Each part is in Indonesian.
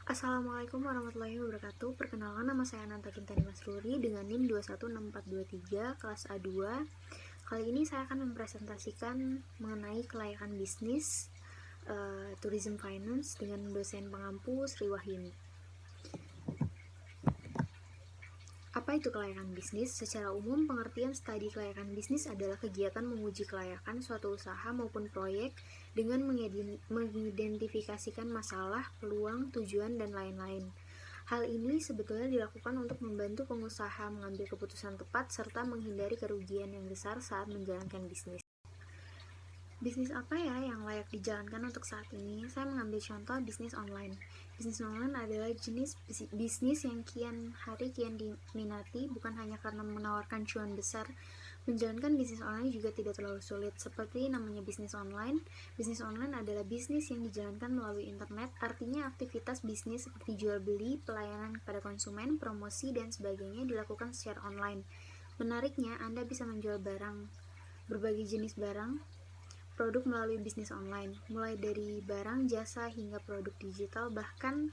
Assalamualaikum warahmatullahi wabarakatuh. Perkenalkan, nama saya Ananta Gintani Masruri dengan NIM 216423 kelas A2. Kali ini saya akan mempresentasikan mengenai kelayakan bisnis tourism finance dengan dosen pengampu Sri Wahyuni. Apa itu kelayakan bisnis? Secara umum, pengertian studi kelayakan bisnis adalah kegiatan menguji kelayakan suatu usaha maupun proyek dengan mengidentifikasikan masalah, peluang, tujuan, dan lain-lain. Hal ini sebetulnya dilakukan untuk membantu pengusaha mengambil keputusan tepat serta menghindari kerugian yang besar saat menjalankan bisnis. Bisnis apa ya yang layak dijalankan untuk saat ini? Saya mengambil contoh bisnis online. Bisnis online adalah jenis bisnis yang kian hari kian diminati, bukan hanya karena menawarkan cuan besar. Menjalankan bisnis online juga tidak terlalu sulit. Seperti namanya bisnis online adalah bisnis yang dijalankan melalui internet, artinya aktivitas bisnis seperti jual beli, pelayanan kepada konsumen, promosi, dan sebagainya dilakukan secara online. Menariknya, Anda bisa menjual berbagai jenis barang, produk melalui bisnis online, mulai dari barang, jasa, hingga produk digital, bahkan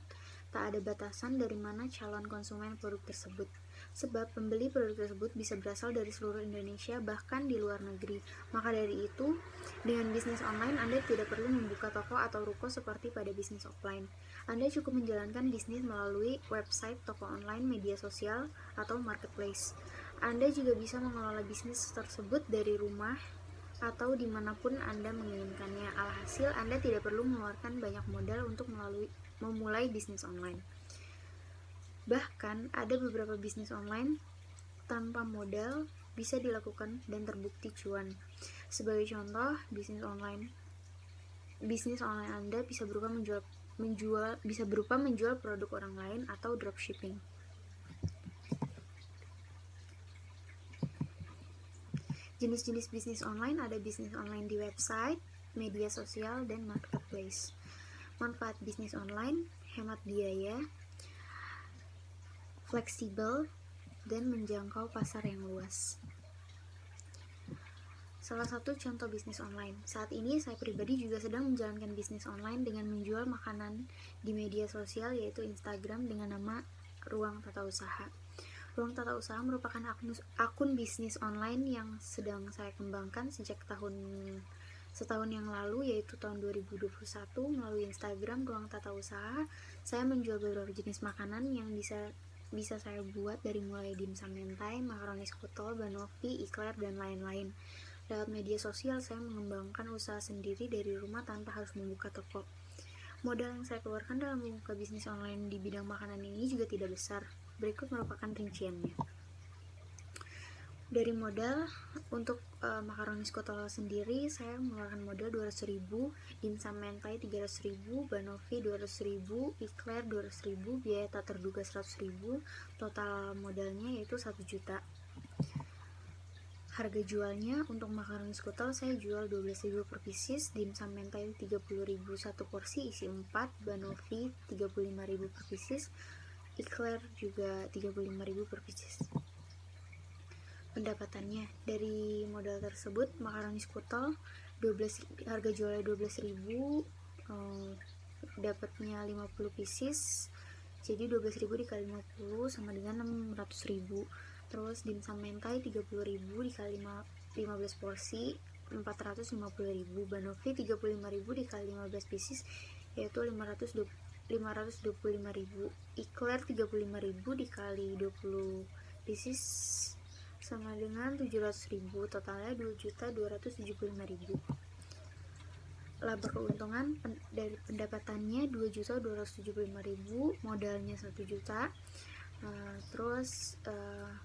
tak ada batasan dari mana calon konsumen produk tersebut. Sebab pembeli produk tersebut bisa berasal dari seluruh Indonesia, bahkan di luar negeri. Maka dari itu, dengan bisnis online, Anda tidak perlu membuka toko atau ruko seperti pada bisnis offline. Anda cukup menjalankan bisnis melalui website, toko online, media sosial, atau marketplace. Anda juga bisa mengelola bisnis tersebut dari rumah atau dimanapun Anda menginginkannya. Alhasil, Anda tidak perlu mengeluarkan banyak modal untuk memulai bisnis online. Bahkan, ada beberapa bisnis online tanpa modal bisa dilakukan dan terbukti cuan. Sebagai contoh, bisnis online Anda bisa berupa menjual produk orang lain atau dropshipping. Jenis-jenis bisnis online ada bisnis online di website, media sosial, dan marketplace. Manfaat bisnis online: hemat biaya, fleksibel, dan menjangkau pasar yang luas. Salah satu contoh bisnis online. Saat ini saya pribadi juga sedang menjalankan bisnis online dengan menjual makanan di media sosial, yaitu Instagram, dengan nama Ruang Tata Usaha. Ruang Tata Usaha merupakan akun bisnis online yang sedang saya kembangkan sejak setahun yang lalu, yaitu tahun 2021. Melalui Instagram Ruang Tata Usaha, saya menjual beberapa jenis makanan yang bisa saya buat dari mulai dimsum mentai, makaroni skotol, banoffee, ikhlaq, dan lain-lain. Lewat media sosial, saya mengembangkan usaha sendiri dari rumah tanpa harus membuka toko. Modal yang saya keluarkan dalam membuka bisnis online di bidang makanan ini juga tidak besar. Berikut merupakan rinciannya. Dari modal, untuk makaroni skotol sendiri saya mengeluarkan modal 200.000, dimsum mentai 300.000, banoffee 200.000, ikhlaq 200.000, biaya tak terduga 100.000, total modalnya yaitu 1 juta. Harga jualnya untuk makaroni skotol saya jual 12.000 per pieces, dimsum mentai 30.000 satu porsi isi 4, banoffee 35.000 per pieces, ikhlaq juga 35.000 per pieces. Pendapatannya dari modal tersebut, makaroni skotol harga jualnya 12.000, dapatnya 50 pieces, jadi 12.000 dikali 50 sama dengan 600.000. Terus dimsum mentai 30.000 dikali 15 porsi 450.000, banoffee 35.000 dikali 15 pieces yaitu 525.000, ikhlaq 35.000 dikali 20 pieces sama dengan 700.000, totalnya 2.275.000. Laba keuntungan dari pendapatannya 2.275.000, modalnya 1 juta. Terus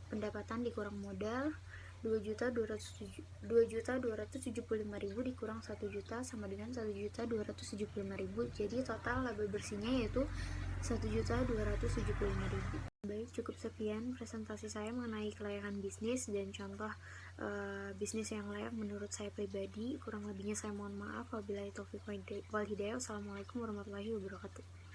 pendapatan dikurang modal 2.275.000 dikurang 1 juta sama dengan 1.275.000. Jadi total laba bersihnya yaitu 1.275.000. Baik, cukup sekian presentasi saya mengenai kelayakan bisnis dan contoh bisnis yang layak menurut saya pribadi. Kurang lebihnya saya mohon maaf. Wabillahi taufiq wal hidayah. Wassalamualaikum warahmatullahi wabarakatuh.